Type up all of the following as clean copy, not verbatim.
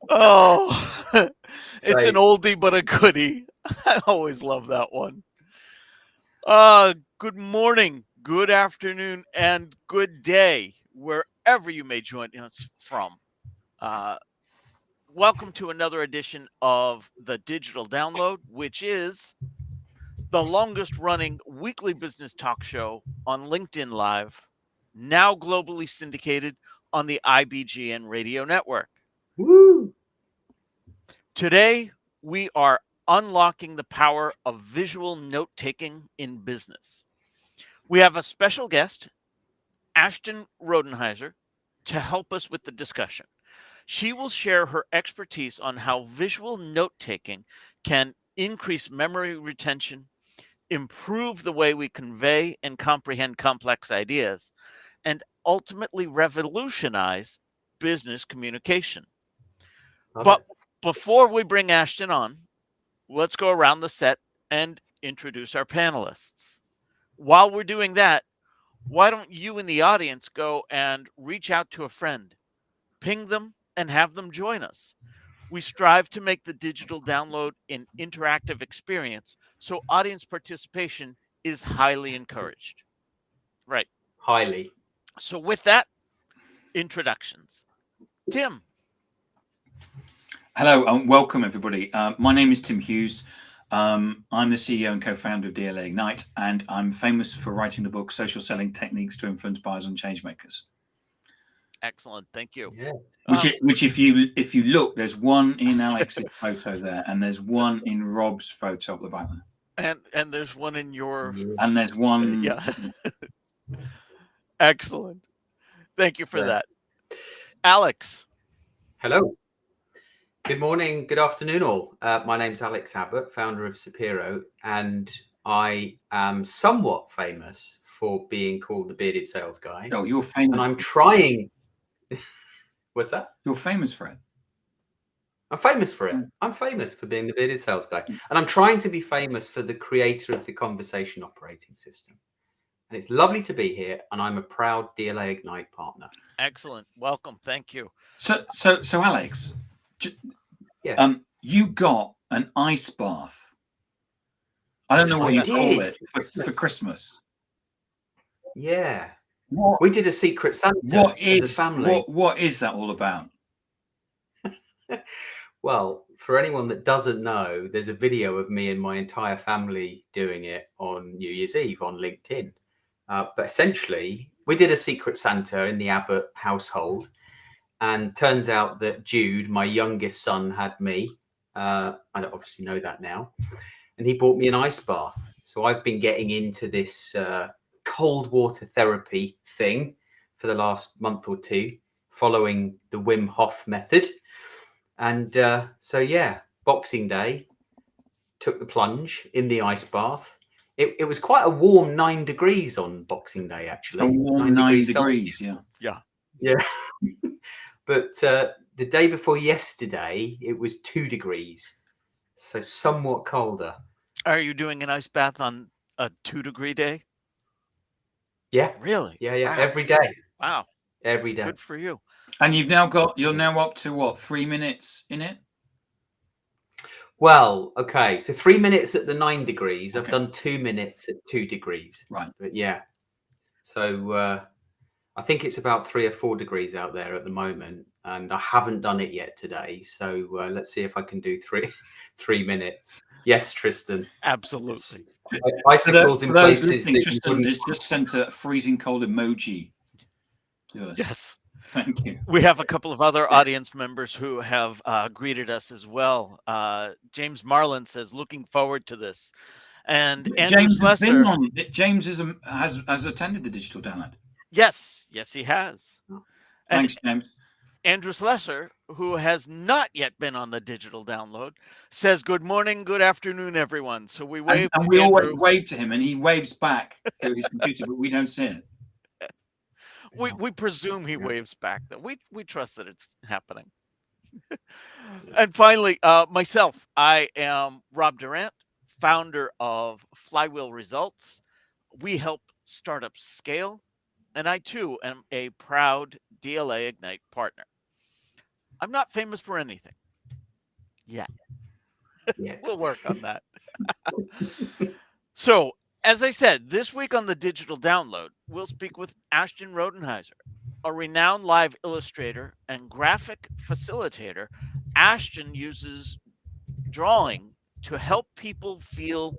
Oh, it's an So, oldie but a goodie. I always love that one. Good morning, good afternoon, and good day, wherever you may join us from. Uh, Welcome to another edition of the Digital Download, which is the longest running weekly business talk show on LinkedIn Live, now globally syndicated on the IBGN radio network. woo! Today, we are unlocking the power of visual note taking in business. We have a special guest, Ashton Rodenhiser, to help us with the discussion. She will share her expertise on how visual note taking can increase memory retention, improve the way we convey and comprehend complex ideas, and ultimately revolutionize business communication. Love But it. before we bring Ashton on, let's go around the set and introduce our panelists. While we're doing that, why don't you in the audience go and reach out to a friend, ping them, and have them join us? We strive to make the digital download an interactive experience, so audience participation is highly encouraged. Right. Highly. So, with that, introductions. Tim. Hello and welcome, everybody. My name is Tim Hughes. I'm the CEO and co-founder of DLA Ignite, and I'm famous for writing the book Social Selling Techniques to Influence Buyers and Changemakers. Excellent. Thank you. Yeah. Which if you look, there's one in Alex's photo there, and there's one in Rob's photo up the back there. And there's one in your And there's one. yeah. Excellent. Thank you for Yeah. that. Alex. Hello. Good morning, good afternoon, all. My name's Alex Abbott, founder of Sapiro, and I am somewhat famous for being called the bearded sales guy. Oh, you're famous. And I'm trying. What's that? You're famous for it. I'm famous for it. I'm famous for being the bearded sales guy. And I'm trying to be famous for the creator of the conversation operating system. And it's lovely to be here. And I'm a proud DLA Ignite partner. Excellent. Welcome. Thank you. So Alex, Yeah. you got an ice bath. I don't know what you call it for Christmas. Yeah. We did a secret Santa as a family. What is that all about? Well, for anyone that doesn't know, there's a video of me and my entire family doing it on New Year's Eve on LinkedIn. But essentially, we did a secret Santa in the Abbott household. And turns out that Jude, my youngest son, had me. I don't obviously know that now. And he bought me an ice bath. So I've been getting into this cold water therapy thing for the last month or two, following the Wim Hof method. And Boxing Day, took the plunge in the ice bath. It was quite a warm 9 degrees on Boxing Day, actually. A warm 9 degrees, yeah. But the day before yesterday, it was 2 degrees. So somewhat colder. Are you doing an ice bath on a 2-degree day? Yeah. Really? Yeah. Wow. Every day. Wow. Every day. Good for you. And you're now up to what, 3 minutes in it? Well, okay. So 3 minutes at the 9 degrees. I've done 2 minutes at 2 degrees. Right. But yeah. So I think it's about 3 or 4 degrees out there at the moment. And I haven't done it yet today. So let's see if I can do 3 minutes. Yes, Tristan. Absolutely. Icicles in places. Tristan has just sent a freezing cold emoji to us. Yes. Thank you. We have a couple of other audience members who have greeted us as well. James Marlin says, looking forward to this. And Andrew Slesser. James has attended the digital download. Yes, he has. Thanks, James. Andrew Slesser, who has not yet been on the digital download, says, good morning, good afternoon, everyone. So we wave and we always wave to him, and he waves back through his computer, but we don't see it. We presume he waves back. That we trust that it's happening. And finally, myself, I am Rob Durant, founder of Flywheel Results. We help startups scale, and I too am a proud DLA Ignite partner. I'm not famous for anything yet. Yeah. We'll work on that. So, as I said, this week on the Digital Download, we'll speak with Ashton Rodenhiser, a renowned live illustrator and graphic facilitator. Ashton uses drawing to help people feel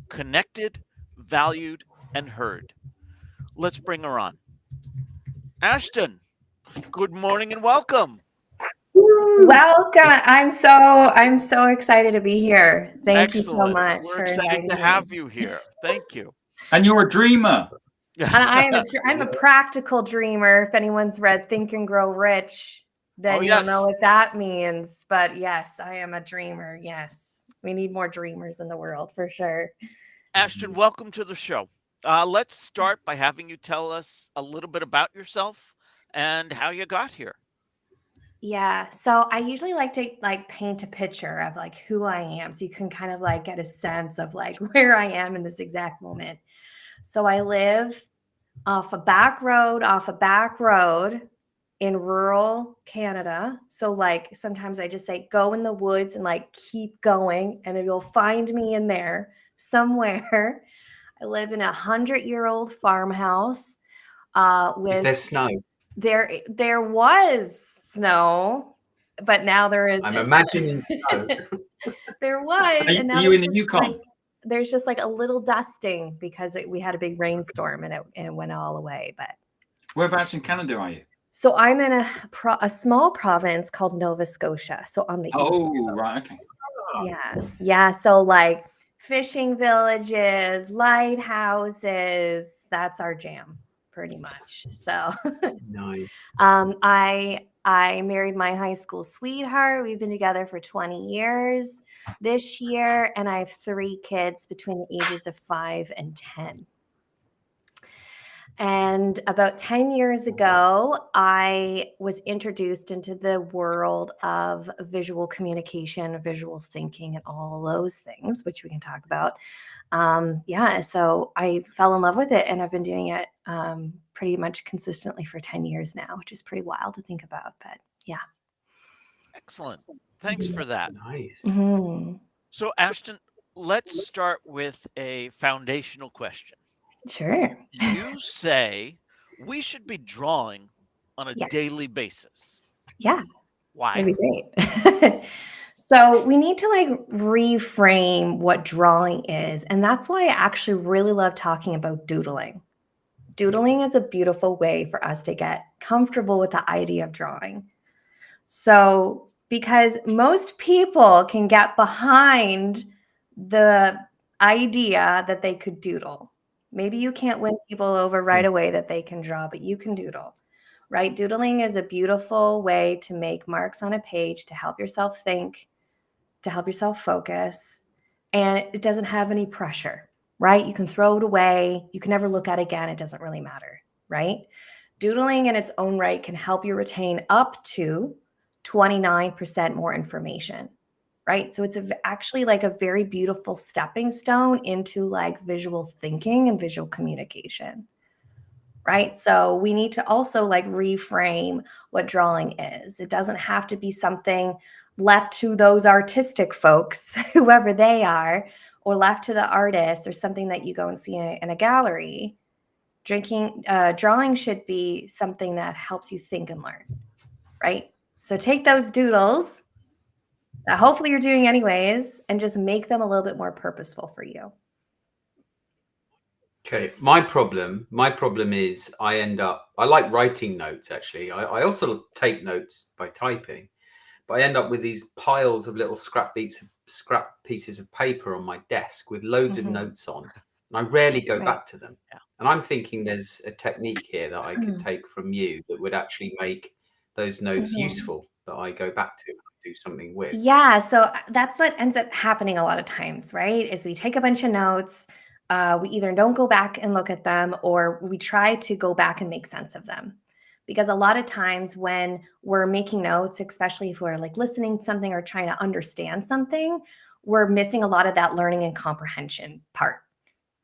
connected, valued, and heard. Let's bring her on. Ashton, good morning and welcome. Welcome. I'm so excited to be here. Thank you so Excellent. much We're for excited inviting to me. have you here. Thank you. And you're a dreamer. And I'm a practical dreamer. If anyone's read Think and Grow Rich, then you'll know what that means. But yes, I am a dreamer. Yes. We need more dreamers in the world for sure. Ashton, welcome to the show. Let's start by having you tell us a little bit about yourself and how you got here. Yeah. So I usually like to paint a picture of who I am. So you can kind of get a sense of where I am in this exact moment. So I live off a back road in rural Canada. So sometimes I just say, go in the woods and keep going and you'll find me in there somewhere. I live in 100-year-old farmhouse with Is there snow? There was snow, but now there isn't. I'm imagining snow. There was, and now Are you in the Yukon? There's just a little dusting because we had a big rainstorm and it went all away. But whereabouts in Canada are you? So I'm in a small province called Nova Scotia. So on the east coast. Right, okay. Yeah. So fishing villages, lighthouses, that's our jam pretty much. So nice. I married my high school sweetheart. We've been together for 20 years this year, and I have 3 kids between the ages of 5 and 10. And about 10 years ago, I was introduced into the world of visual communication, visual thinking, and all those things, which we can talk about. So I fell in love with it, and I've been doing it pretty much consistently for 10 years now, which is pretty wild to think about. But yeah. Excellent. Thanks for that. Nice. Mm-hmm. So, Ashton, let's start with a foundational question. Sure. You say we should be drawing on a daily basis. Yeah. Why? That'd be great. So we need to reframe what drawing is. And that's why I actually really love talking about doodling. Doodling is a beautiful way for us to get comfortable with the idea of drawing. So because most people can get behind the idea that they could doodle. Maybe you can't win people over right away that they can draw, but you can doodle, right? Doodling is a beautiful way to make marks on a page to help yourself think, to help yourself focus, and it doesn't have any pressure, right? You can throw it away. You can never look at it again. It doesn't really matter, right? Doodling in its own right can help you retain up to 29% more information, right? So it's actually a very beautiful stepping stone into visual thinking and visual communication, right? So we need to also reframe what drawing is. It doesn't have to be something left to those artistic folks, whoever they are, or left to the artist, or something that you go and see in a gallery. Drawing should be something that helps you think and learn, right? So take those doodles that hopefully you're doing anyways, and just make them a little bit more purposeful for you. Okay, my problem is I like writing notes actually. I also take notes by typing, but I end up with these piles of little scrap pieces of paper on my desk with loads of notes on, and I rarely go back to them. Yeah. And I'm thinking there's a technique here that I could take from you that would actually make those notes useful, that I go back to and do something with. Yeah, so that's what ends up happening a lot of times, right? Is we take a bunch of notes, we either don't go back and look at them, or we try to go back and make sense of them. Because a lot of times when we're making notes, especially if we're listening to something or trying to understand something, we're missing a lot of that learning and comprehension part,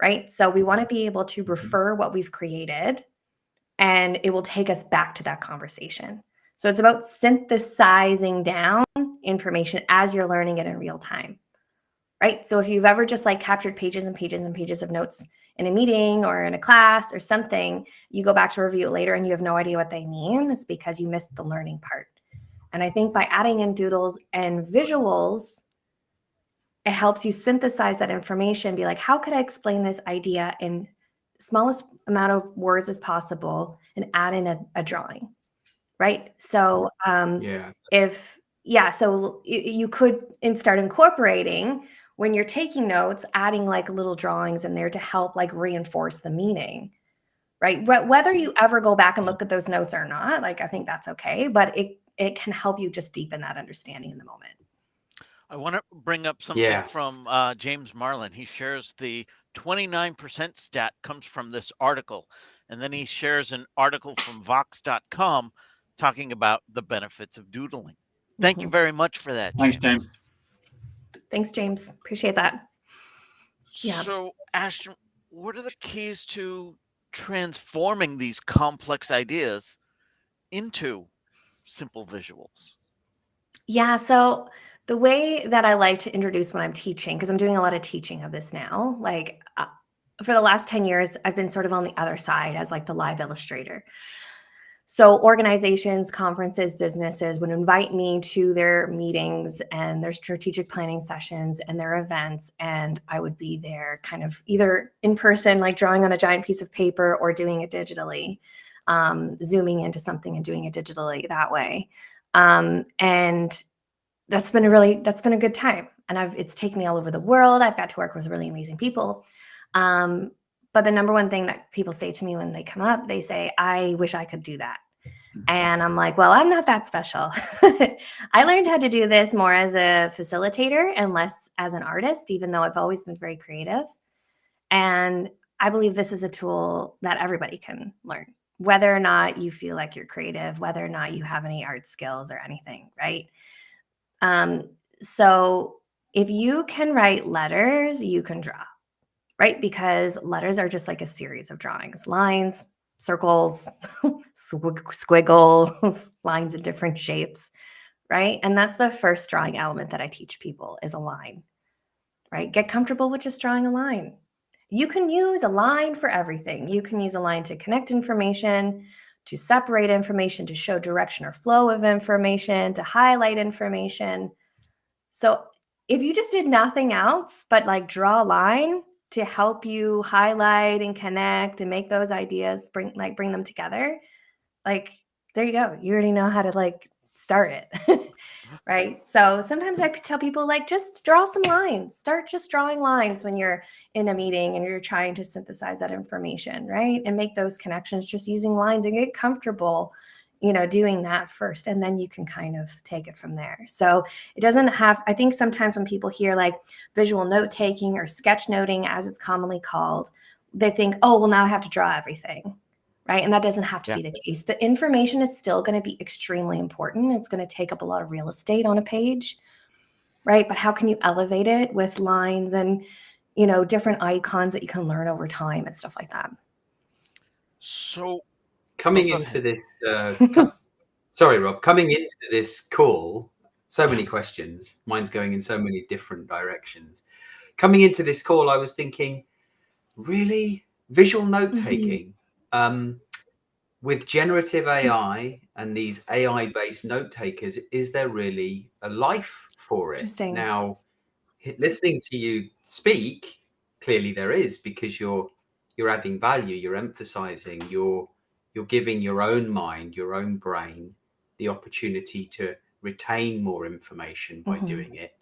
right? So we want to be able to refer what we've created and it will take us back to that conversation. So it's about synthesizing down information as you're learning it in real time, right? So if you've ever just like captured pages and pages and pages of notes in a meeting or in a class or something, you go back to review it later and you have no idea what they mean, it's because you missed the learning part. And I think by adding in doodles and visuals, it helps you synthesize that information, be like, how could I explain this idea in the smallest amount of words as possible and add in a drawing, right? So Yeah. so you could start incorporating when you're taking notes, adding like little drawings in there to help like reinforce the meaning, right? Whether you ever go back and look at those notes or not, like I think that's okay, but it can help you just deepen that understanding in the moment. I want to bring up something Yeah. from James Marlin. He shares the 29% stat comes from this article. And then he shares an article from Vox.com talking about the benefits of doodling. Thank you very much for that, Thanks, James. James. Thanks, James. Appreciate that. Yeah. So, Ashton, what are the keys to transforming these complex ideas into simple visuals? Yeah. So the way that I like to introduce when I'm teaching, because I'm doing a lot of teaching of this now, like for the last 10 years, I've been sort of on the other side as like the live illustrator. So organizations, conferences, businesses would invite me to their meetings and their strategic planning sessions and their events. And I would be there kind of either in person, like drawing on a giant piece of paper, or doing it digitally, zooming into something and doing it digitally that way. And that's been a good time. And it's taken me all over the world. I've got to work with really amazing people. But the number one thing that people say to me when they come up, they say, I wish I could do that. And I'm like, well, I'm not that special. I learned how to do this more as a facilitator and less as an artist, even though I've always been very creative. And I believe this is a tool that everybody can learn, whether or not you feel like you're creative, whether or not you have any art skills or anything, right? So if you can write letters, you can draw, right? Because letters are just like a series of drawings, lines, circles, squiggles, lines in different shapes, right? And that's the first drawing element that I teach people is a line, right? Get comfortable with just drawing a line. You can use a line for everything. You can use a line to connect information, to separate information, to show direction or flow of information, to highlight information. So if you just did nothing else but like draw a line to help you highlight and connect and make those ideas bring them together, like there you go. You already know how to like start it. Right? So sometimes I tell people like just draw some lines. Start just drawing lines when you're in a meeting and you're trying to synthesize that information, right? And make those connections just using lines and get comfortable, doing that first, and then you can kind of take it from there. So it doesn't have, I think sometimes when people hear like visual note taking or sketch noting, as it's commonly called, they think, oh, well, now I have to draw everything, right? And that doesn't have to be the case. The information is still going to be extremely important. It's going to take up a lot of real estate on a page, right? But how can you elevate it with lines and, different icons that you can learn over time and stuff like that? So Coming go into ahead. this, sorry, Rob, coming into this call, so many questions. Mine's going in so many different directions. Coming into this call, I was thinking, really? Visual note taking? With generative AI and these AI-based note takers, is there really a life for it? Interesting. Now, listening to you speak, clearly there is, because you're adding value, you're emphasizing, you're giving your own mind, your own brain, the opportunity to retain more information by doing it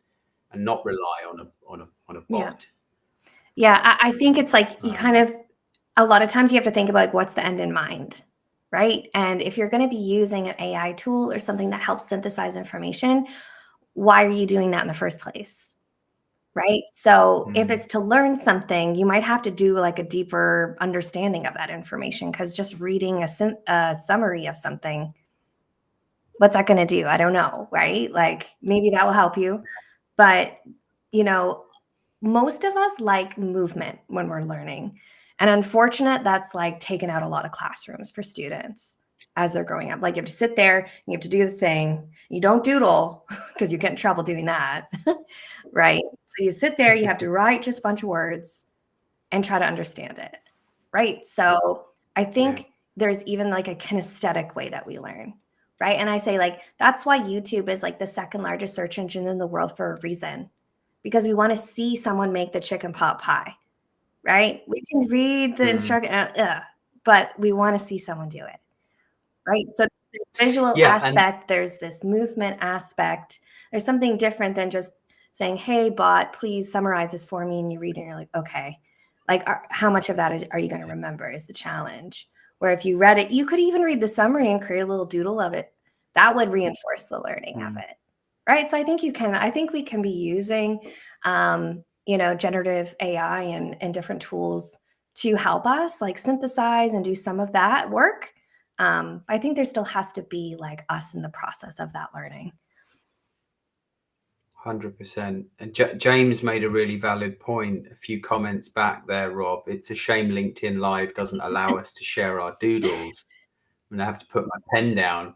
and not rely on a bot. Yeah, I think it's like you kind of, a lot of times you have to think about like, what's the end in mind, right? And if you're going to be using an AI tool or something that helps synthesize information, why are you doing that in the first place? Right? So if it's to learn something, you might have to do like a deeper understanding of that information, because just reading a summary of something, what's that going to do? I don't know, right? Like maybe that will help you. But, most of us like movement when we're learning. And unfortunate, that's like taken out a lot of classrooms for students as they're growing up. Like you have to sit there, you have to do the thing. You don't doodle because you get in trouble doing that, right? So you sit there, you have to write just a bunch of words and try to understand it, right? So I think there's even like a kinesthetic way that we learn, right? And I say like, that's why YouTube is like the second largest search engine in the world for a reason, because we want to see someone make the chicken pot pie, right? We can read the instruction, but we want to see someone do it, right? So the visual aspect, there's this movement aspect. There's something different than just saying, hey, bot, please summarize this for me. And you read it and you're like, okay. Like, how much of that are you going to remember is the challenge. Where if you read it, you could even read the summary and create a little doodle of it. That would reinforce the learning of it, right? So I think we can be using, generative AI and different tools to help us like synthesize and do some of that work. I think there still has to be like us in the process of that learning. 100%. And James made a really valid point a few comments back there, Rob. It's a shame LinkedIn Live doesn't allow us to share our doodles. I'm going to have to put my pen down.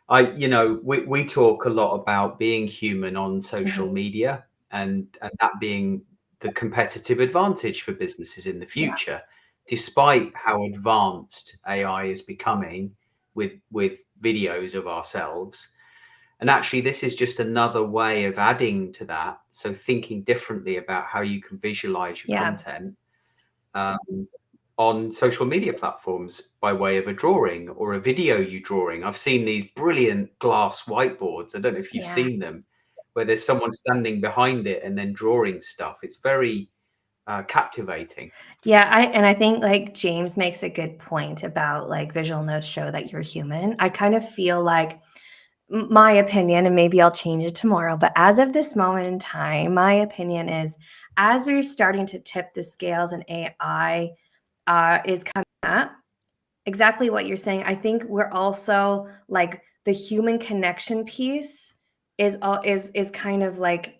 We talk a lot about being human on social media and that being the competitive advantage for businesses in the future, despite how advanced AI is becoming with videos of ourselves. And actually, this is just another way of adding to that. So thinking differently about how you can visualize your content on social media platforms by way of a drawing or a video you drawing. I've seen these brilliant glass whiteboards. I don't know if you've seen them, where there's someone standing behind it and then drawing stuff. It's very captivating. Yeah, I think like James makes a good point about like visual notes show that you're human. I kind of feel like my opinion, and maybe I'll change it tomorrow, but as of this moment in time, my opinion is as we're starting to tip the scales and AI is coming up, exactly what you're saying. I think we're also like the human connection piece is kind of like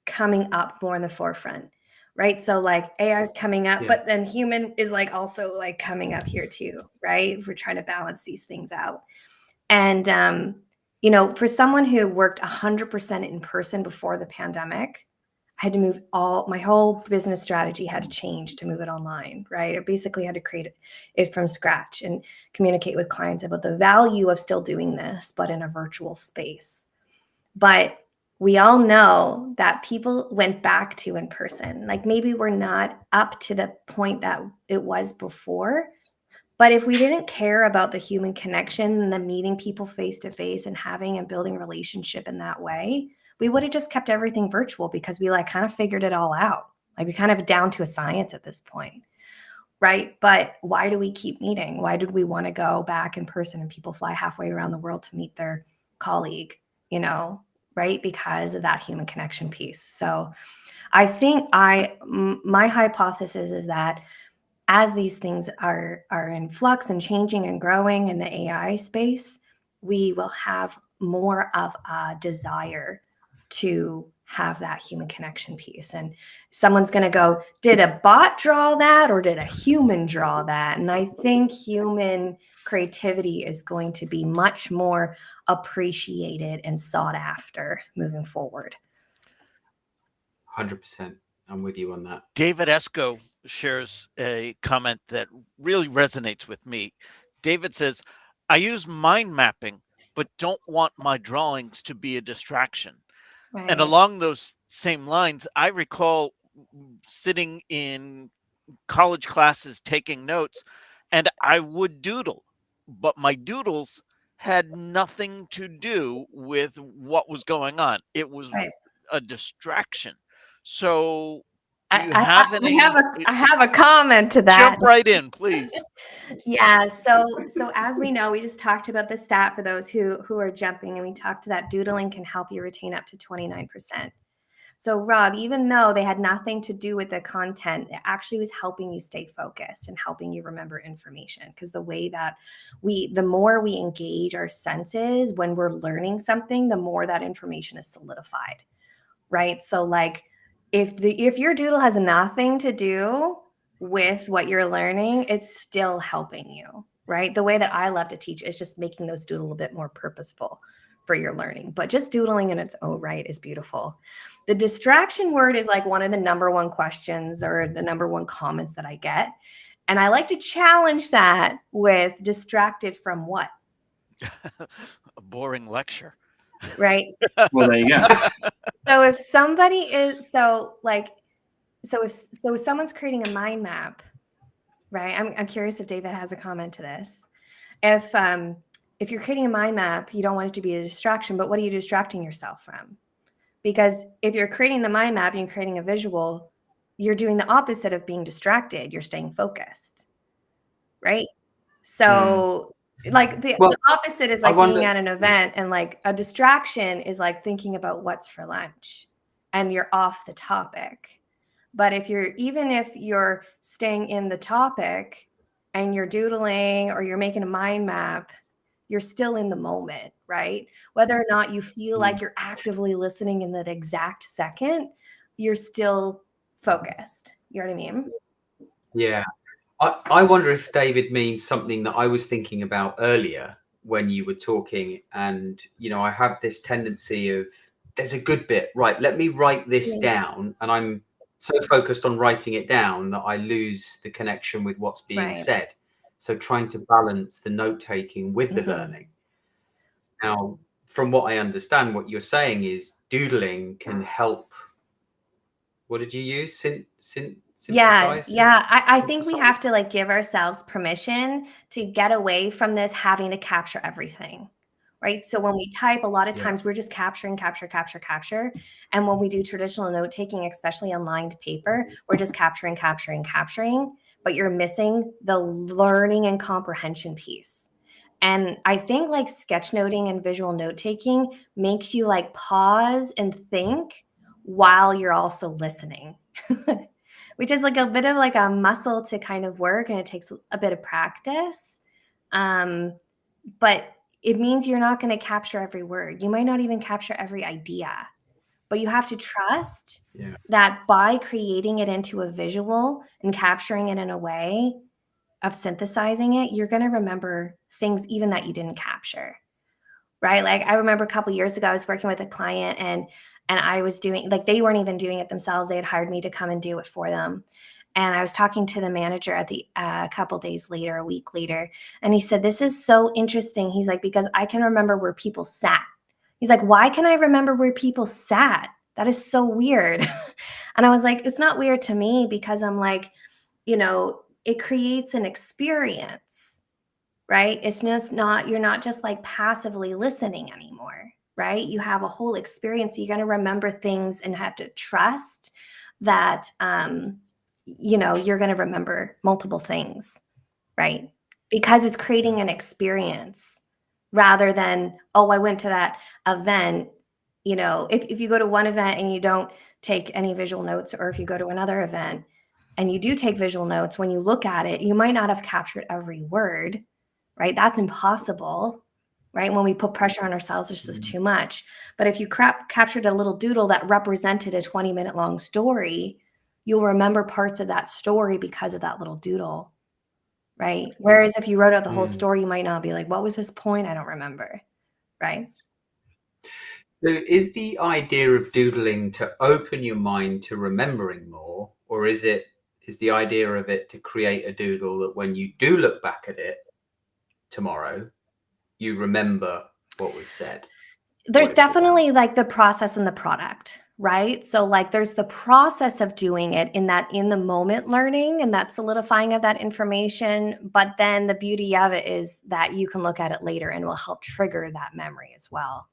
coming up more in the forefront, right? So like AI is coming up, but then human is like also like coming up here too, right? If we're trying to balance these things out. And for someone who worked 100% in person before the pandemic, I had to move my whole business strategy had to change to move it online, right? I basically had to create it from scratch and communicate with clients about the value of still doing this, but in a virtual space. But we all know that people went back to in person. Like maybe we're not up to the point that it was before, but if we didn't care about the human connection and the meeting people face to face and having and building relationship in that way, we would have just kept everything virtual because we like kind of figured it all out. Like we kind of down to a science at this point, right? But why do we keep meeting? Why did we want to go back in person and people fly halfway around the world to meet their colleague, right? Because of that human connection piece. So I think my hypothesis is that as these things are in flux and changing and growing in the AI space, we will have more of a desire to have that human connection piece. And someone's going to go, did a bot draw that or did a human draw that? And I think human creativity is going to be much more appreciated and sought after moving forward. 100%. I'm with you on that. David Esco shares a comment that really resonates with me. David says, I use mind mapping, but don't want my drawings to be a distraction. Right. And along those same lines, I recall sitting in college classes taking notes, and I would doodle, but my doodles had nothing to do with what was going on. It was a distraction. So do you have any? I have a comment to that. Jump right in, please. Yeah. So as we know, we just talked about the stat for those who are jumping, and we talked that doodling can help you retain up to 29%. So Rob, even though they had nothing to do with the content, it actually was helping you stay focused and helping you remember information. Because the way that the more we engage our senses when we're learning something, the more that information is solidified, right? So like if your doodle has nothing to do with what you're learning, it's still helping you, right? The way that I love to teach is just making those doodle a bit more purposeful for your learning. But just doodling in its own right is beautiful. The distraction word is like one of the number one questions or the number one comments that I get. And I like to challenge that with distracted from what? A boring lecture. Right? Well, there you go. So if somebody is so if someone's creating a mind map, right? I'm curious if David has a comment to this. If you're creating a mind map, you don't want it to be a distraction, but what are you distracting yourself from? Because if you're creating the mind map and you're creating a visual, you're doing the opposite of being distracted. You're staying focused, right? So like the opposite is like being at an event, and like a distraction is like thinking about what's for lunch and you're off the topic. But if you're staying in the topic and you're doodling or you're making a mind map, you're still in the moment, right? Whether or not you feel like you're actively listening in that exact second, you're still focused. You know what I mean? Yeah. I wonder if David means something that I was thinking about earlier when you were talking. And, I have this tendency of, there's a good bit, right? Let me write this down. And I'm so focused on writing it down that I lose the connection with what's being said. So trying to balance the note taking with the learning. Now, from what I understand, what you're saying is doodling can help. What did you use? Synthesize? Yeah. I think we have to like give ourselves permission to get away from this having to capture everything, right? So when we type, a lot of times we're just capture. And when we do traditional note taking, especially on lined paper, we're just capturing. But you're missing the learning and comprehension piece. And I think like sketchnoting and visual note taking makes you like pause and think while you're also listening. Which is like a bit of like a muscle to kind of work, and it takes a bit of practice. But it means you're not going to capture every word. You might not even capture every idea, but you have to trust that by creating it into a visual and capturing it in a way of synthesizing it, you're going to remember things even that you didn't capture, right? Like I remember a couple years ago, I was working with a client and I was doing, like, they weren't even doing it themselves. They had hired me to come and do it for them. And I was talking to the manager at the couple days later, a week later, and he said, "This is so interesting." He's like, "Because I can remember where people sat." He's like, "Why can I remember where people sat? That is so weird." And I was like, "It's not weird to me, because I'm like, it creates an experience, right? It's just not, you're not just like passively listening anymore. Right? You have a whole experience. You're going to remember things and have to trust that, you're going to remember multiple things, right? Because it's creating an experience rather than, oh, I went to that event. If you go to one event and you don't take any visual notes, or if you go to another event and you do take visual notes, when you look at it, you might not have captured every word, right? That's impossible. Right? When we put pressure on ourselves, it's just too much. But if you captured a little doodle that represented a 20-minute long story, you'll remember parts of that story because of that little doodle, right? Whereas if you wrote out the whole story, you might not be like, what was his point? I don't remember, right? So is the idea of doodling to open your mind to remembering more, or is the idea of it to create a doodle that when you do look back at it tomorrow, you remember what was said? There's definitely like the process and the product, right? So like there's the process of doing it in the moment learning and that solidifying of that information. But then the beauty of it is that you can look at it later and will help trigger that memory as well,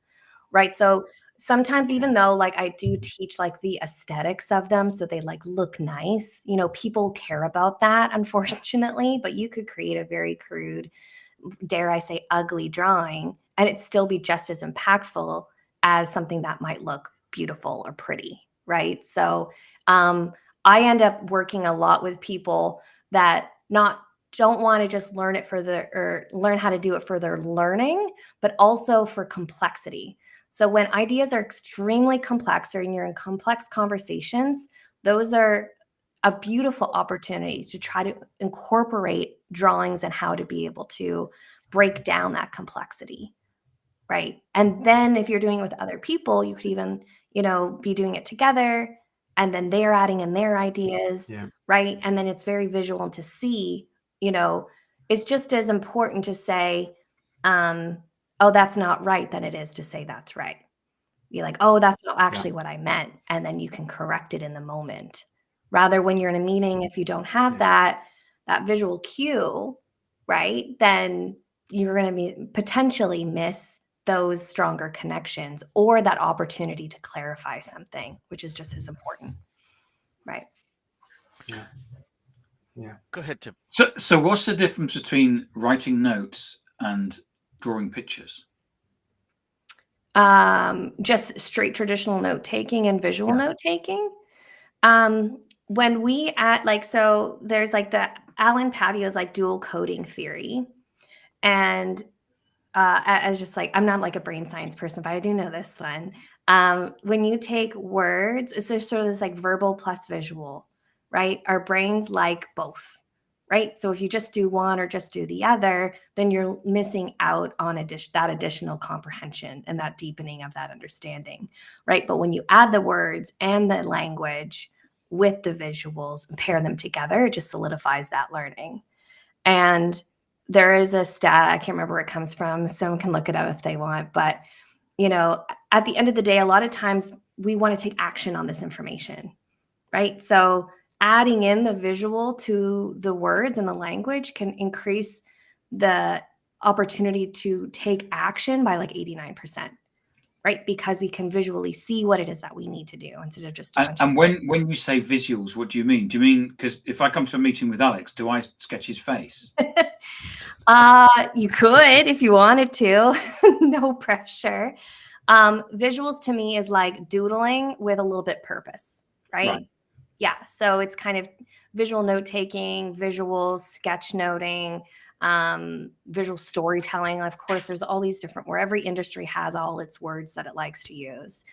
right? So sometimes, even though like I do teach like the aesthetics of them, so they like look nice, people care about that, unfortunately, but you could create a very crude, dare I say, ugly drawing, and it still be just as impactful as something that might look beautiful or pretty, right? So I end up working a lot with people that don't want to just learn how to do it for their learning, but also for complexity. So when ideas are extremely complex or you're in complex conversations, those are a beautiful opportunity to try to incorporate drawings and how to be able to break down that complexity, right? And then if you're doing it with other people, you could even, be doing it together, and then they're adding in their ideas, Yeah. right? And then it's very visual, and to see, it's just as important to say, oh, that's not right, than it is to say that's right. Be like, oh, that's not actually what I meant. And then you can correct it in the moment. Rather, when you're in a meeting, if you don't have that visual cue, right, then you're going to be potentially miss those stronger connections or that opportunity to clarify something, which is just as important. Right. Yeah. Yeah. Go ahead, Tim. So what's the difference between writing notes and drawing pictures? Just straight traditional note taking and visual note taking. When we so there's like the Alan Pavio's like dual coding theory. And as just like, I'm not like a brain science person, but I do know this one. When you take words, it's just sort of this like verbal plus visual, right? Our brains like both, right? So if you just do one or just do the other, then you're missing out on that additional comprehension and that deepening of that understanding, right? But when you add the words and the language with the visuals and pair them together, it just solidifies that learning. And there is a stat, I can't remember where it comes from. Someone can look it up if they want. But, at the end of the day, a lot of times we want to take action on this information, right? So adding in the visual to the words and the language can increase the opportunity to take action by like 89%, right? Because we can visually see what it is that we need to do instead of just a bunch And when you say visuals, what do you mean? Do you mean, because if I come to a meeting with Alex, do I sketch his face? You could if you wanted to. No pressure. Visuals to me is like doodling with a little bit purpose, right? Yeah. So it's kind of visual note taking, visuals, sketch noting, visual storytelling. Of course, there's all these different, where every industry has all its words that it likes to use.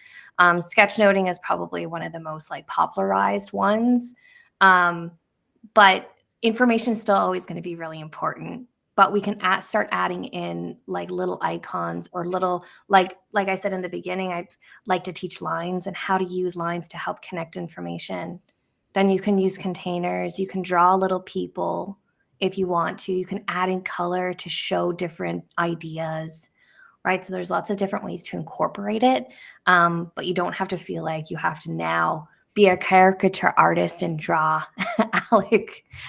Sketch noting is probably one of the most like popularized ones. But information is still always going to be really important. But we can start adding in like little icons or little, like I said in the beginning, I like to teach lines and how to use lines to help connect information. Then you can use containers. You can draw little people if you want to. You can add in color to show different ideas, right? So there's lots of different ways to incorporate it. But you don't have to feel like you have to now be a caricature artist and draw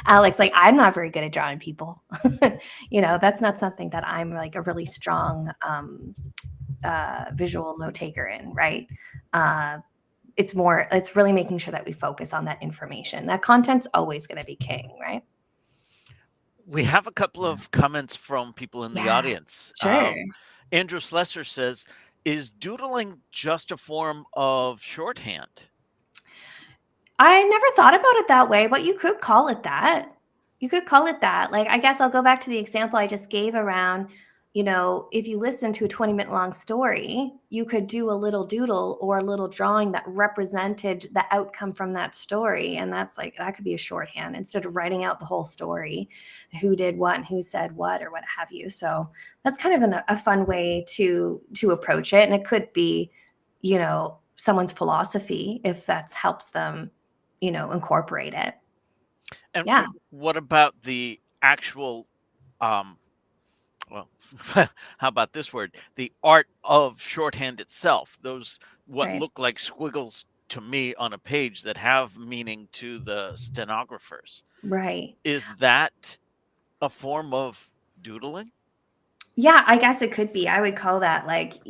Alex, like, I'm not very good at drawing people. That's not something that I'm like a really strong visual note taker in, right? It's really making sure that we focus on that information. That content's always going to be king, right? We have a couple of comments from people in the audience. Sure. Andrew Slesser says, is doodling just a form of shorthand? I never thought about it that way, but you could call it that. Like, I guess I'll go back to the example I just gave around, if you listen to a 20-minute long story, you could do a little doodle or a little drawing that represented the outcome from that story. And that could be a shorthand instead of writing out the whole story, who did what and who said what or what have you. So that's kind of a fun way to approach it. And it could be, someone's philosophy if that helps them incorporate it. And what about the actual, how about this word? The art of shorthand itself, those what look like squiggles to me on a page that have meaning to the stenographers. Right. Is that a form of doodling? Yeah, I guess it could be. I would call that like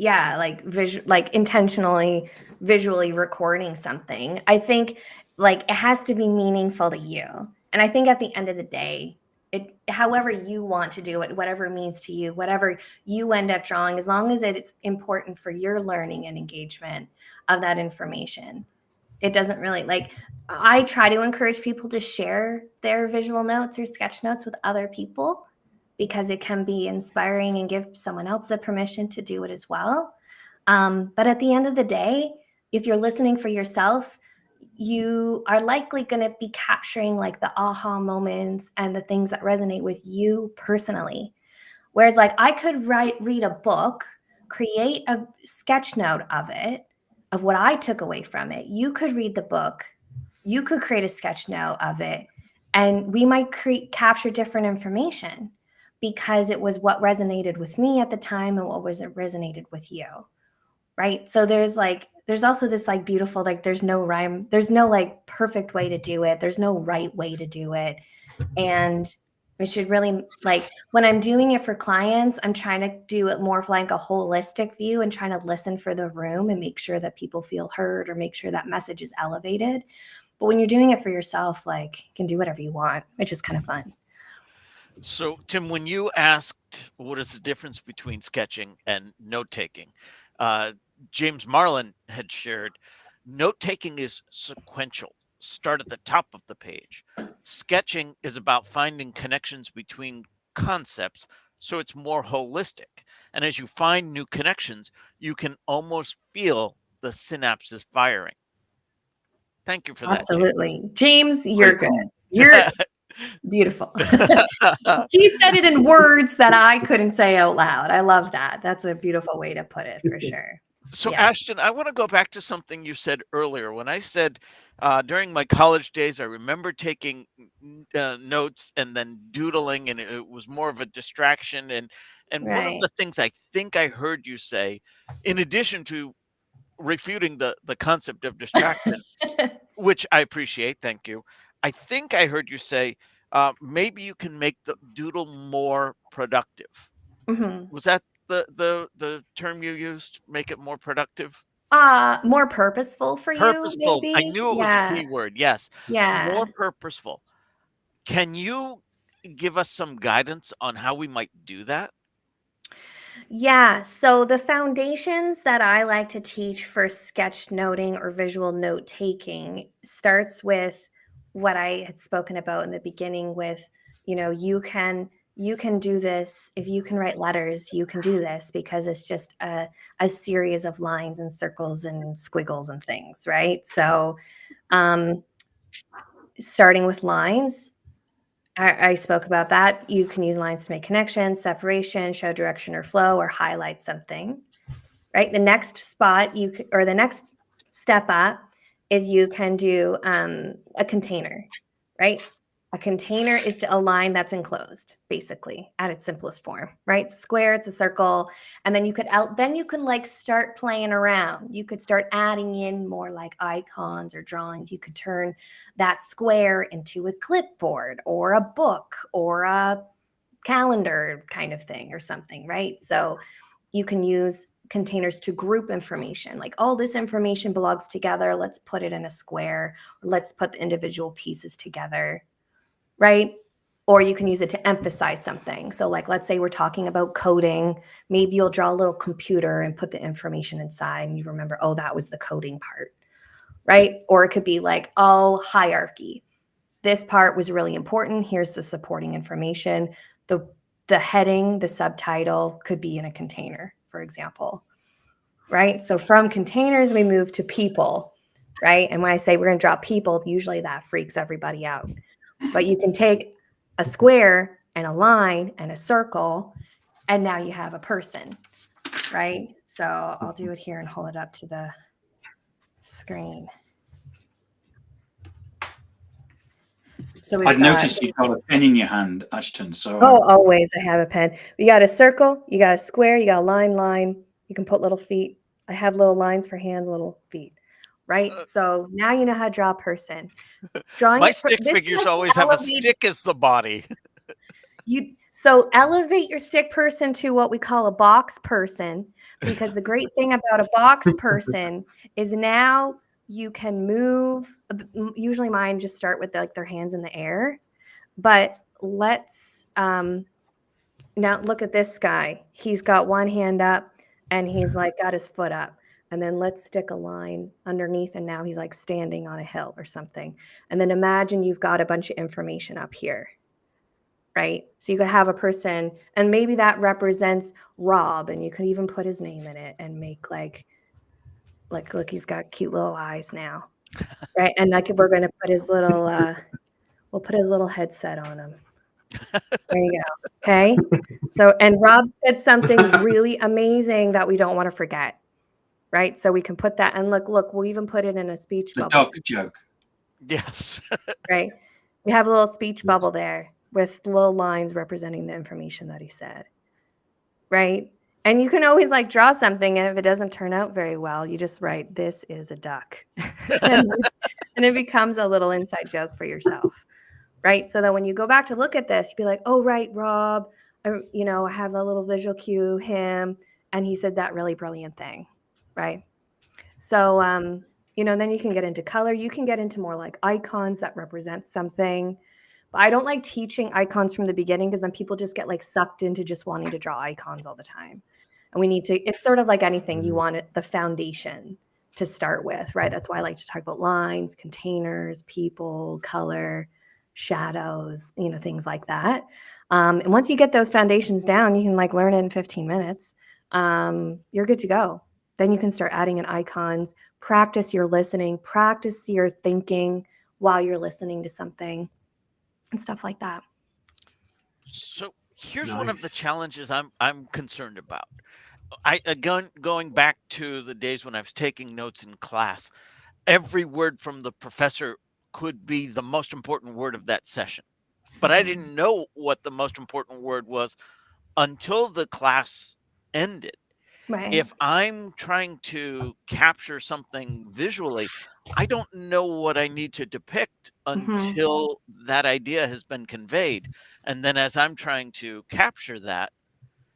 intentionally visually recording something. I think like it has to be meaningful to you. And I think at the end of the day, however you want to do it, whatever it means to you, whatever you end up drawing, as long as it's important for your learning and engagement of that information. It doesn't really I try to encourage people to share their visual notes or sketch notes with other people, because it can be inspiring and give someone else the permission to do it as well. But at the end of the day, if you're listening for yourself, you are likely going to be capturing like the aha moments and the things that resonate with you personally. Whereas like I could read a book, create a sketch note of it, of what I took away from it. You could read the book, you could create a sketch note of it, and we might capture different information because it was what resonated with me at the time and what resonated with you. Right. So there's also this like beautiful, like there's no rhyme, there's no like perfect way to do it. There's no right way to do it. And it should really, like when I'm doing it for clients, I'm trying to do it more of like a holistic view and trying to listen for the room and make sure that people feel heard or make sure that message is elevated. But when you're doing it for yourself, like you can do whatever you want, which is kind of fun. So, Tim, when you asked what is the difference between sketching and note taking, James Marlin had shared note taking is sequential, start at the top of the page. Sketching is about finding connections between concepts, so it's more holistic. And as you find new connections, you can almost feel the synapses firing. Thank you for that. Absolutely. James, you're good. You're beautiful. He said it in words that I couldn't say out loud. I love that. That's a beautiful way to put it for sure. So, Yeah. Ashton, I want to go back to something you said earlier. When I said during my college days, I remember taking notes and then doodling, and it was more of a distraction. And one of Right. the things I think I heard you say, in addition to refuting the concept of distraction, which I appreciate, thank you. I think I heard you say maybe you can make the doodle more productive. Mhm. Was that the term you used? Make it more productive? More purposeful for you, Purposeful. I maybe? knew it was a Yeah. key word. Yes. Yeah. More purposeful. Can you give us some guidance on how we might do that? Yeah. So the foundations that I like to teach for sketch noting or visual note taking starts with what I had spoken about in the beginning with, you can do this. If you can write letters, you can do this because it's just a series of lines and circles and squiggles and things, right? So starting with lines, I spoke about that. You can use lines to make connections, separation, show direction or flow, or highlight something, right? The next spot or the next step up is you can do a container, right? A container is a line that's enclosed, basically, at its simplest form, right? It's a square, it's a circle, and then you can like start playing around. You could start adding in more like icons or drawings. You could turn that square into a clipboard or a book or a calendar kind of thing or something, right? So you can use containers to group information, like all this information belongs together. Let's put it in a square, or let's put the individual pieces together, right? Or you can use it to emphasize something. So like, let's say we're talking about coding. Maybe you'll draw a little computer and put the information inside and you remember, oh, that was the coding part, right? Or it could be like, oh, hierarchy. This part was really important. Here's the supporting information. The heading, the subtitle could be in a container, for example, right? So from containers, we move to people, right? And when I say we're going to draw people, usually that freaks everybody out. But you can take a square and a line and a circle, and now you have a person, right? So I'll do it here and hold it up to the screen. So I've noticed you've got a pen in your hand, Ashton. So always I have a pen. You got a circle, you got a square, you got a line. You can put little feet. I have little lines for hands, little feet, right? So now you know how to draw a person. Drawing My it stick figures always have a stick as the body. So elevate your stick person to what we call a box person, because the great thing about a box person is now you can move. Usually mine just start with like their hands in the air, but let's now look at this guy. He's got one hand up and he's like got his foot up. And then let's stick a line underneath and now he's like standing on a hill or something. And then imagine you've got a bunch of information up here, right? So you could have a person and maybe that represents Rob and you could even put his name in it and make like look, he's got cute little eyes now. right? And like we're going to put his little, we'll put his little headset on him. There you go. Okay. So, and Rob said something really amazing that we don't want to forget, right? So we can put that and look, we'll even put it in a speech The bubble, dog joke. Yes. right? We have a little speech bubble there with little lines representing the information that he said, right? And you can always like draw something, and if it doesn't turn out very well, you just write, "This is a duck," and it becomes a little inside joke for yourself, right? So that when you go back to look at this, you'd be like, "Oh, right, Rob, I have a little visual cue, him, and he said that really brilliant thing," right? So, then you can get into color. You can get into more like icons that represent something. But I don't like teaching icons from the beginning because then people just get like sucked into just wanting to draw icons all the time. And we need to, it's sort of like anything, you want the foundation to start with, right? That's why I like to talk about lines, containers, people, color, shadows, things like that. And once you get those foundations down, you can like learn it in 15 minutes. You're good to go. Then you can start adding in icons, practice your listening, practice your thinking while you're listening to something and stuff like that. So here's one of the Nice. challenges I'm concerned about. I again going back to the days when I was taking notes in class, every word from the professor could be the most important word of that session. But I didn't know what the most important word was until the class ended. Right. If I'm trying to capture something visually, I don't know what I need to depict until that idea has been conveyed. And then as I'm trying to capture that,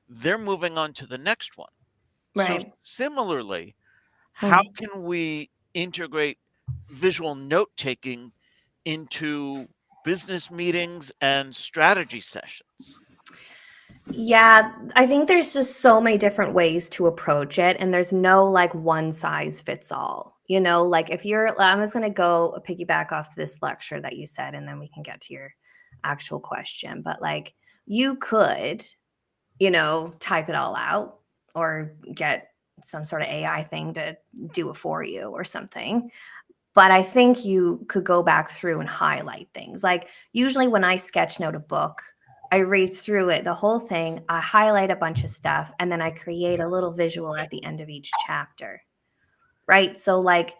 they're moving on to the next one. So Right. similarly, how can we integrate visual note taking into business meetings and strategy sessions? Yeah, I think there's just so many different ways to approach it, and there's no like one size fits all. Like if I'm just going to go piggyback off this lecture that you said, and then we can get to your actual question. But like you could, type it all out or get some sort of AI thing to do it for you or something. But I think you could go back through and highlight things. Like usually when I sketch note a book, I read through it, the whole thing, I highlight a bunch of stuff, and then I create a little visual at the end of each chapter. Right. So like,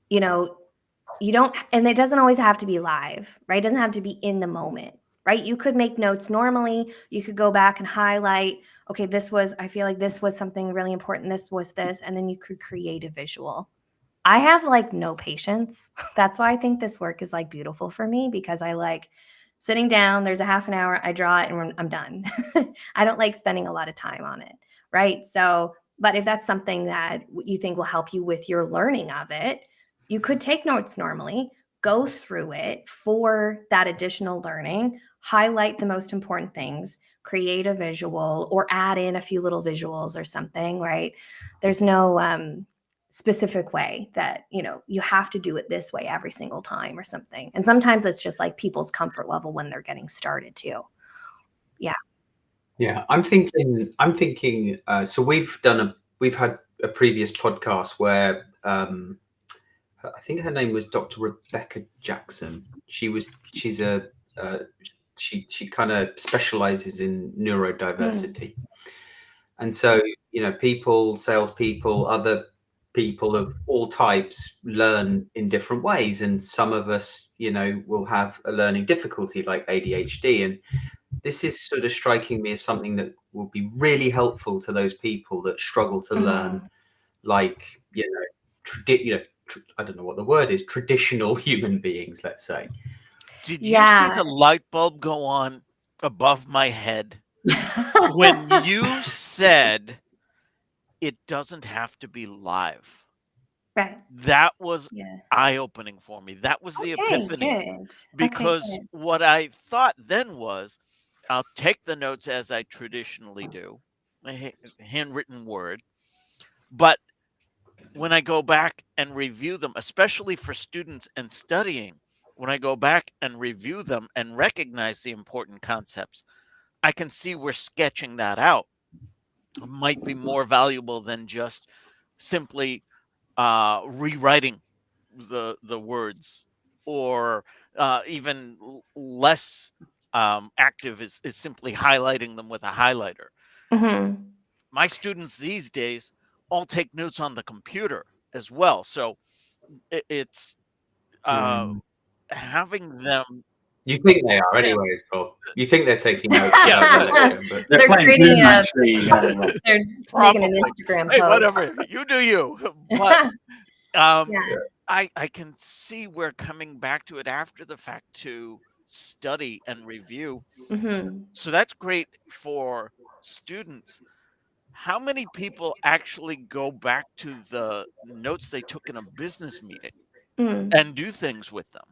you know, you don't, and it doesn't always have to be live, right? It doesn't have to be in the moment, right? You could make notes normally. You could go back and highlight, okay, I feel like this was something really important. This was this. And then you could create a visual. I have like no patience. That's why I think this work is like beautiful for me, because I like sitting down, there's a half an hour, I draw it and I'm done. I don't like spending a lot of time on it. Right. So, but if that's something that you think will help you with your learning of it, you could take notes normally, go through it for that additional learning, highlight the most important things, create a visual or add in a few little visuals or something, right? There's no specific way that you have to do it this way every single time or something. And sometimes it's just like people's comfort level when they're getting started too. Yeah, I'm thinking. So we've had a previous podcast where I think her name was Dr. Rebecca Jackson. She's a she kind of specializes in neurodiversity, and so people, salespeople, other people of all types learn in different ways, and some of us will have a learning difficulty like ADHD, and this is sort of striking me as something that will be really helpful to those people that struggle to learn, like I don't know what the word is, traditional human beings, let's say. Did you see Yeah. the light bulb go on above my head when you said it doesn't have to be live? Right. That was Yeah. eye-opening for me. That was the Okay, epiphany. good. Because Good. what I thought then was, I'll take the notes as I traditionally do, a handwritten word, but when I go back and review them, especially for students and studying, when I go back and review them and recognize the important concepts, I can see we're sketching that out. It might be more valuable than just simply rewriting the words, or even less active is simply highlighting them with a highlighter. Mm-hmm. My students these days all take notes on the computer as well, so it's having them. You think they are Yeah. anyway, Bob. You think they're taking notes Yeah, about your but lecture, but They're playing creating Zoom, a, actually. they're making an Probably. Instagram Hey, post. whatever, you do you. But Yeah. I can see we're coming back to it after the fact to study and review. Mm-hmm. So that's great for students. How many people actually go back to the notes they took in a business meeting Mm. and do things with them?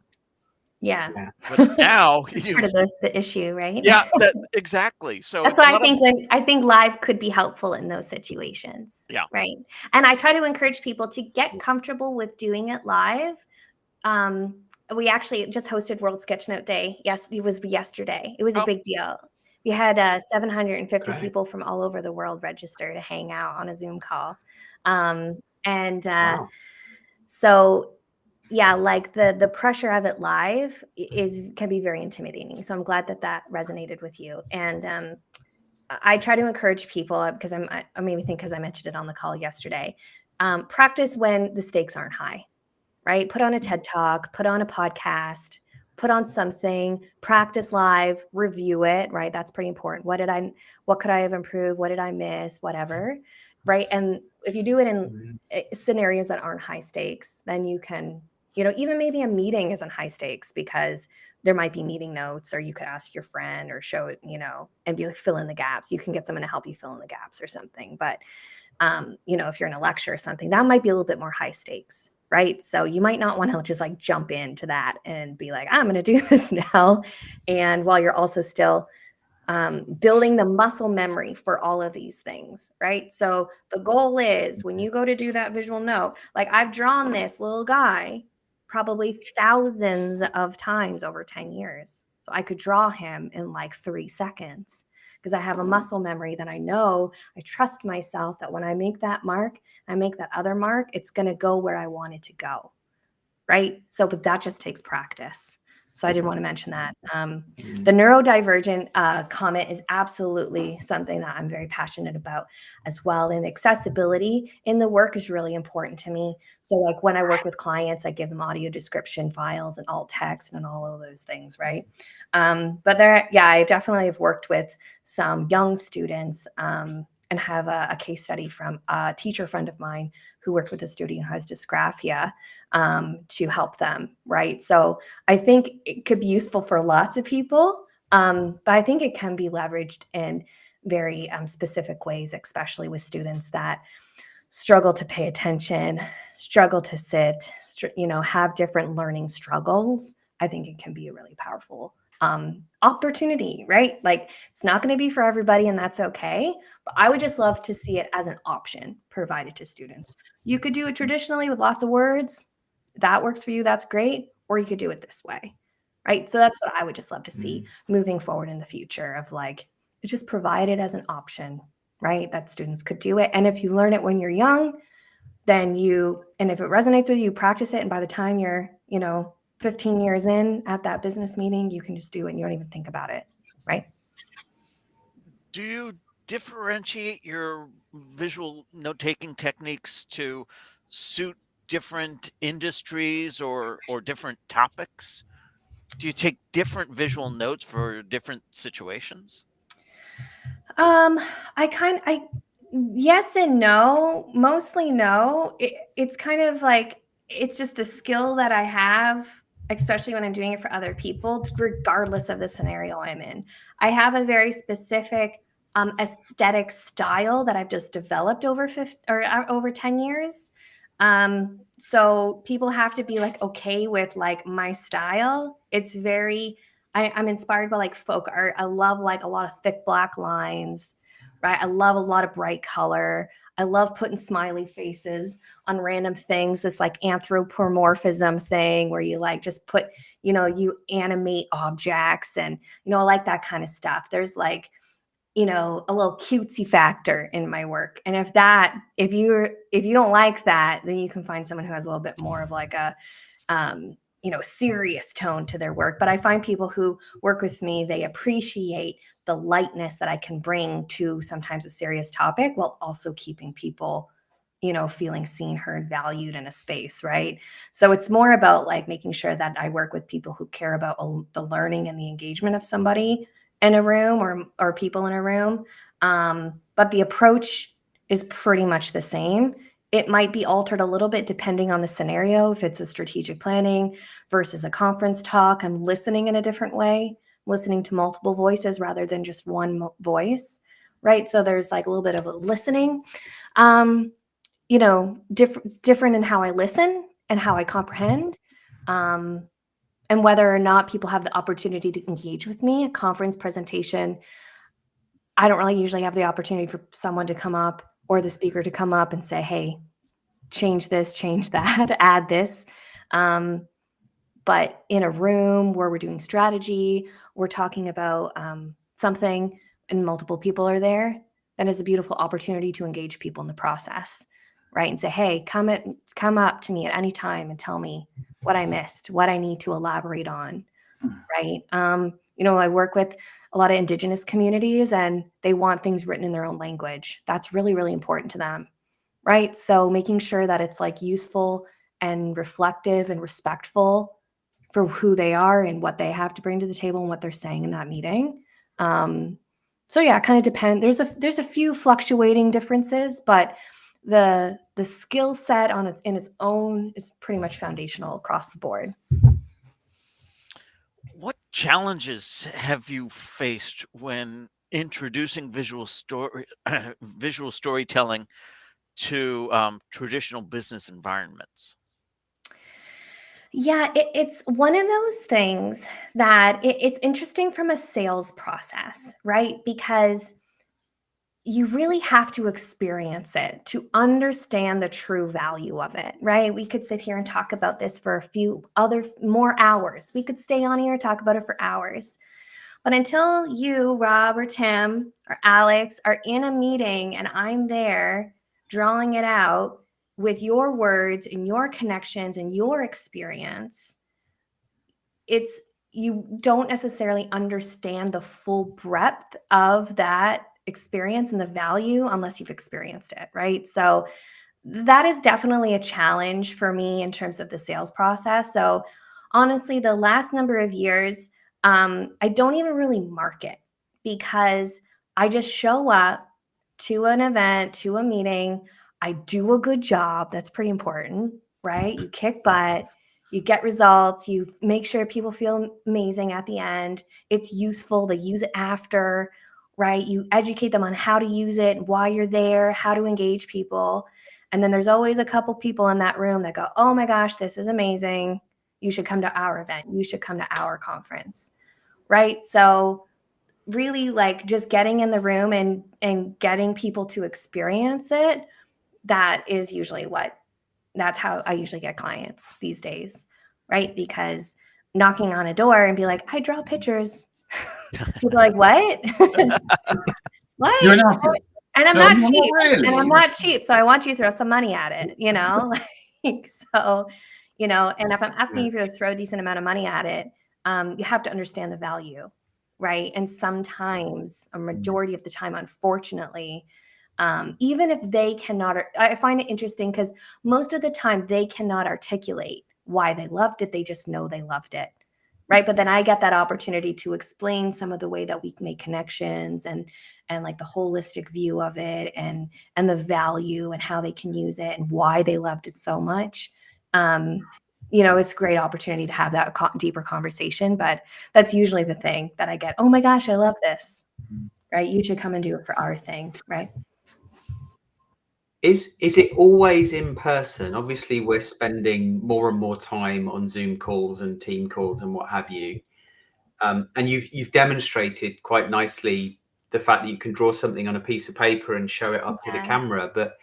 Yeah. Yeah. But now That's part of the issue, right? yeah, exactly. So That's a why lot of I think live could be helpful in those situations. Yeah. Right. And I try to encourage people to get comfortable with doing it live. We actually just hosted World Sketchnote Day. Yes, it was yesterday. It was a Oh. big deal. We had 750 Okay. people from all over the world register to hang out on a Zoom call. And Wow. so yeah, like the pressure of it live can be very intimidating. So I'm glad that resonated with you. And I try to encourage people because I maybe think because I mentioned it on the call yesterday. Practice when the stakes aren't high, right? Put on a TED Talk, put on a podcast, put on something, practice live, review it, right? That's pretty important. What could I have improved? What did I miss? Whatever, right? And if you do it in scenarios that aren't high stakes, then you can, even maybe a meeting isn't high stakes because there might be meeting notes, or you could ask your friend or show it, and be like, fill in the gaps. You can get someone to help you fill in the gaps or something. But, if you're in a lecture or something, that might be a little bit more high stakes, right? So you might not want to just like jump into that and be like, I'm going to do this now. And while you're also still building the muscle memory for all of these things, right? So the goal is when you go to do that visual note, like I've drawn this little guy probably thousands of times over 10 years. So I could draw him in like 3 seconds because I have a muscle memory that I know, I trust myself that when I make that mark, I make that other mark, it's going to go where I want it to go, right? So, but that just takes practice. So I did want to mention that. The neurodivergent comment is absolutely something that I'm very passionate about as well. And accessibility in the work is really important to me. So like when I work with clients, I give them audio description files and alt text and all of those things, right? But I definitely have worked with some young students and have a case study from a teacher friend of mine who worked with a student who has dysgraphia to help them, right? So I think it could be useful for lots of people, but I think it can be leveraged in very specific ways, especially with students that struggle to pay attention, struggle to sit, have different learning struggles. I think it can be a really powerful opportunity, right? Like it's not going to be for everybody, and that's okay. But I would just love to see it as an option provided to students. You could do it traditionally with lots of words. If that works for you, that's great. Or you could do it this way, right? So that's what I would just love to see moving forward in the future of like, it's just provided as an option, right? That students could do it. And if you learn it when you're young, then and if it resonates with you, practice it. And by the time you're, 15 years in at that business meeting, you can just do it and you don't even think about it, right? Do you differentiate your visual note-taking techniques to suit different industries or different topics? Do you take different visual notes for different situations? Yes and no, mostly no. It's kind of like, it's just the skill that I have, especially when I'm doing it for other people, regardless of the scenario I'm in. I have a very specific aesthetic style that I've just developed over 10 years. So people have to be like okay with like my style. It's very, I'm inspired by like folk art. I love like a lot of thick black lines, right? I love a lot of bright color. I love putting smiley faces on random things, this like anthropomorphism thing where you like just put, you animate objects and, I like that kind of stuff. There's like, a little cutesy factor in my work. And if you don't like that, then you can find someone who has a little bit more of like a serious tone to their work. But I find people who work with me, they appreciate the lightness that I can bring to sometimes a serious topic while also keeping people, feeling seen, heard, valued in a space, right? So it's more about like making sure that I work with people who care about the learning and the engagement of somebody in a room or people in a room. But the approach is pretty much the same. It might be altered a little bit depending on the scenario. If it's a strategic planning versus a conference talk, I'm listening in a different way, listening to multiple voices rather than just one voice, right? So there's like a little bit of a listening, different in how I listen and how I comprehend, and whether or not people have the opportunity to engage with me. A conference presentation, I don't really usually have the opportunity for someone to come up or the speaker to come up and say, hey, change this, change that, add this. But in a room where we're doing strategy, we're talking about something and multiple people are there, that is a beautiful opportunity to engage people in the process, right? And say, hey, come up to me at any time and tell me what I missed, what I need to elaborate on, right? I work with a lot of Indigenous communities and they want things written in their own language. That's really, really important to them, right? So making sure that it's like useful and reflective and respectful for who they are and what they have to bring to the table and what they're saying in that meeting. So yeah, it kind of depends. There's a few fluctuating differences, but the skill set in its own is pretty much foundational across the board. What challenges have you faced when introducing visual storytelling to traditional business environments? Yeah, it's one of those things that it's interesting from a sales process, right? Because you really have to experience it to understand the true value of it, right? We could sit here and talk about this for a few more hours. We could stay on here and talk about it for hours. But until you, Rob, or Tim, or Alex are in a meeting and I'm there drawing it out with your words and your connections and your experience, you don't necessarily understand the full breadth of that experience and the value unless you've experienced it, right? So that is definitely a challenge for me in terms of the sales process. So honestly, the last number of years, I don't even really market because I just show up to an event, to a meeting. I do a good job. That's pretty important, right? You kick butt, you get results, you make sure people feel amazing at the end. It's useful. They use it after, right? You educate them on how to use it, why you're there, how to engage people. And then there's always a couple people in that room that go, oh my gosh, this is amazing. You should come to our event. You should come to our conference, right? So really like just getting in the room and getting people to experience it, that's how I usually get clients these days, right? Because knocking on a door and be like, I draw pictures. People are like, what? What? You're an artist. And I'm No, not not cheap. really. And I'm not cheap. So I want you to throw some money at it, so, and if I'm asking you to throw a decent amount of money at it, you have to understand the value, right? And sometimes, a majority of the time, unfortunately, even if they cannot, I find it interesting because most of the time they cannot articulate why they loved it. They just know they loved it. Right. But then I get that opportunity to explain some of the way that we make connections and like the holistic view of it and the value and how they can use it and why they loved it so much. It's a great opportunity to have that deeper conversation, but that's usually the thing that I get. Oh my gosh, I love this. Right. You should come and do it for our thing. Right. Is it always in person? Obviously, we're spending more and more time on Zoom calls and team calls and what have you. And you've demonstrated quite nicely the fact that you can draw something on a piece of paper and show it up to the camera. But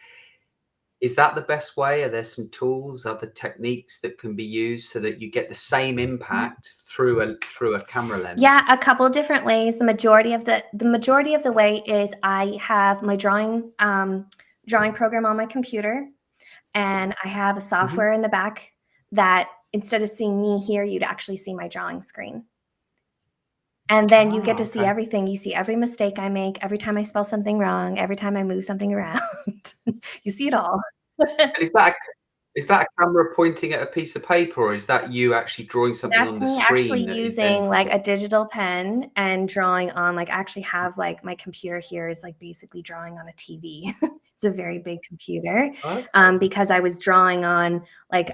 Is that the best way? Are there some tools, other techniques that can be used so that you get the same impact through a camera lens? Yeah, a couple of different ways. The majority of the way is I have my drawing program on my computer, and I have a software in the back that instead of seeing me here, you'd actually see my drawing screen. And then you get to see everything. You see every mistake I make, every time I spell something wrong, every time I move something around. You see it all. Is that a camera pointing at a piece of paper, or is that you actually drawing something on the screen? That's me actually using like a digital pen and drawing on, like, I actually have like my computer here is like basically drawing on a TV. It's a very big computer. Because I was drawing on like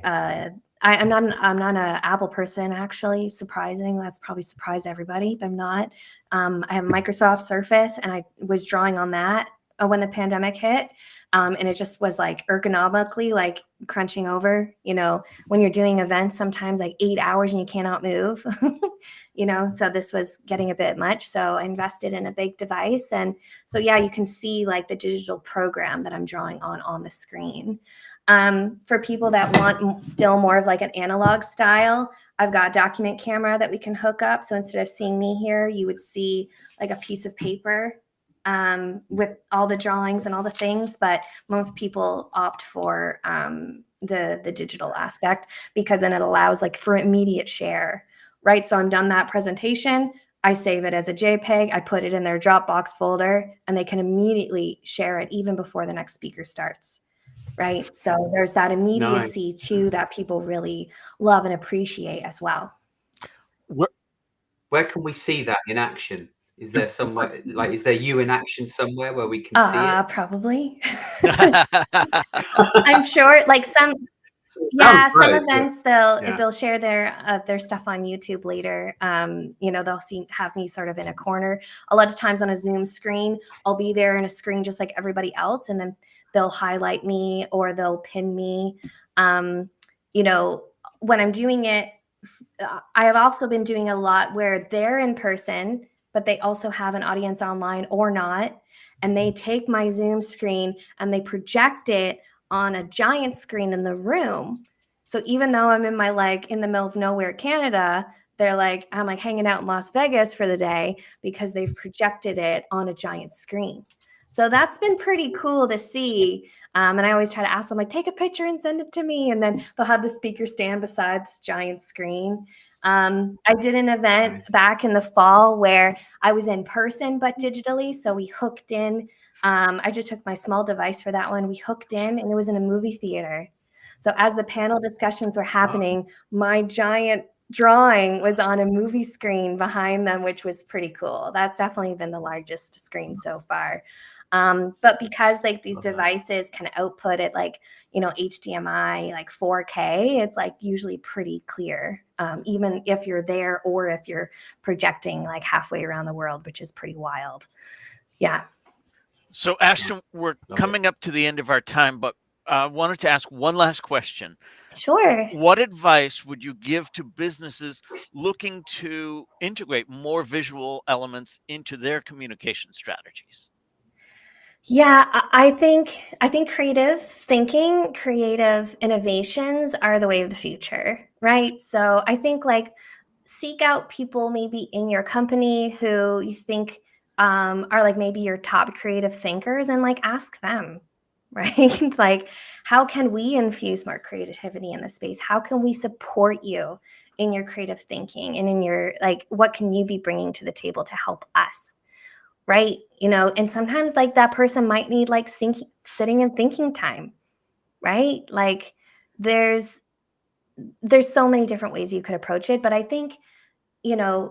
I'm not an Apple person, actually. Surprising. That's probably surprised everybody, but I'm not. I have a Microsoft Surface, and I was drawing on that when the pandemic hit. And it just was like ergonomically like crunching over, when you're doing events, sometimes like 8 hours and you cannot move, so this was getting a bit much. So I invested in a big device. And so, yeah, you can see like the digital program that I'm drawing on the screen. For people that want still more of like an analog style, I've got a document camera that we can hook up. So instead of seeing me here, you would see like a piece of paper with all the drawings and all the things, but most people opt for the digital aspect, because then it allows like for immediate share, right? So I'm done that presentation, I save it as a JPEG, I put it in their Dropbox folder, and they can immediately share it even before the next speaker starts, right? So there's that immediacy too that people really love and appreciate as well. Where can we see that in action? Is there somewhere, like, is there you in action somewhere where we can see it? Probably. I'm sure, like some events they'll share their stuff on YouTube later. They'll have me sort of in a corner. A lot of times on a Zoom screen, I'll be there in a screen just like everybody else, and then they'll highlight me or they'll pin me. When I'm doing it, I have also been doing a lot where they're in person, but they also have an audience online or not. And they take my Zoom screen and they project it on a giant screen in the room. So even though I'm in the middle of nowhere, Canada, they're like, I'm like hanging out in Las Vegas for the day because they've projected it on a giant screen. So that's been pretty cool to see. And I always try to ask them, like, take a picture and send it to me. And then they'll have the speaker stand beside this giant screen. I did an event back in the fall where I was in person, but digitally. So we hooked in. I just took my small device for that one. We hooked in, and it was in a movie theater. So as the panel discussions were happening, my giant drawing was on a movie screen behind them, which was pretty cool. That's definitely been the largest screen so far. But because like these devices can output at like, HDMI, like 4K, it's like usually pretty clear, even if you're there or if you're projecting like halfway around the world, which is pretty wild. Yeah. So Ashton, we're coming up to the end of our time, but I wanted to ask one last question. Sure. What advice would you give to businesses looking to integrate more visual elements into their communication strategies? Yeah, I think creative thinking, creative innovations are the way of the future, right? So I think like seek out people maybe in your company who you think are like maybe your top creative thinkers, and like ask them, right? Like, how can we infuse more creativity in the space? How can we support you in your creative thinking and in your, like, what can you be bringing to the table to help us? Right. And sometimes like that person might need like sitting and thinking time, right? Like there's so many different ways you could approach it. But I think,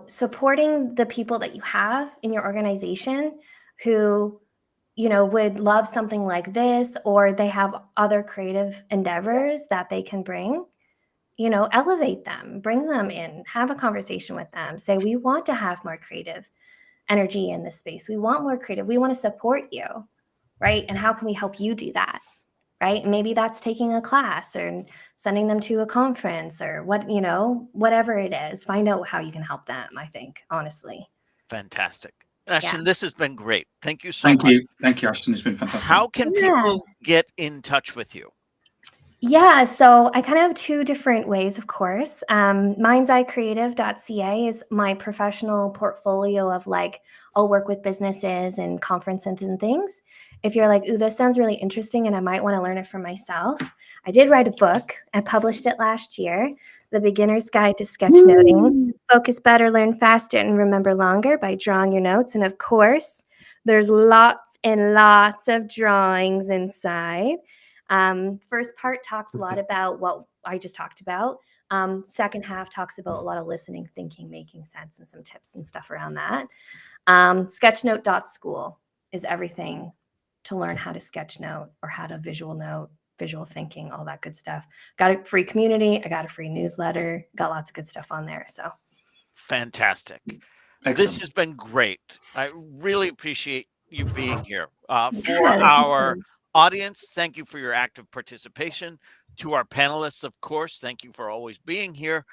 supporting the people that you have in your organization who, would love something like this, or they have other creative endeavors that they can bring, elevate them, bring them in, have a conversation with them, say, we want to have more creative energy in this space. We want more creative. We want to support you, right? And how can we help you do that, right? And maybe that's taking a class or sending them to a conference or whatever it is. Find out how you can help them, I think, honestly. Fantastic. Ashton, this has been great. Thank you so Thank much. you. Thank you, Ashton. It's been fantastic. How can Yeah. people get in touch with you? Yeah, so I kind of have two different ways, of course. Mindsedcreative.ca is my professional portfolio of like, I'll work with businesses and conferences and things. If you're like, ooh, this sounds really interesting and I might want to learn it for myself, I did write a book. I published it last year, The Beginner's Guide to Sketchnoting. Focus better, learn faster, and remember longer by drawing your notes. And of course, there's lots and lots of drawings inside. First part talks a lot about what I just talked about. Second half talks about a lot of listening, thinking, making sense, and some tips and stuff around that. Sketchnote.school is everything to learn how to sketchnote or how to visual note, visual thinking, all that good stuff. Got a free community. I got a free newsletter. Got lots of good stuff on there. So fantastic. Excellent. This has been great. I really appreciate you being here. For Yeah, this was our fun. audience, thank you for your active participation. To our panelists, of course, thank you for always being here.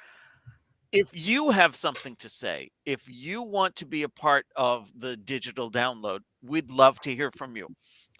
If you have something to say, if you want to be a part of the digital download, we'd love to hear from you.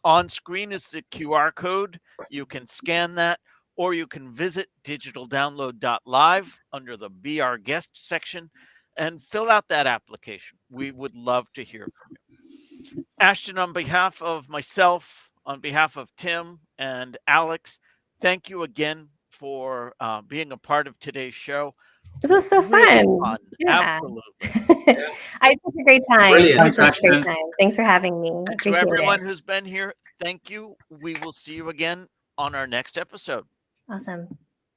On screen is the QR code. You can scan that, or you can visit digitaldownload.live under the Be Our Guest section and fill out that application. We would love to hear from you. Ashton, on behalf of myself, on behalf of Tim and Alex, thank you again for being a part of today's show. This was so Really fun. fun. Yeah. Absolutely. I had such a great time. Brilliant. I had such a great Ashton. time. Thanks for having me. And to Appreciate everyone it. who's been here, thank you. We will see you again on our next episode. Awesome.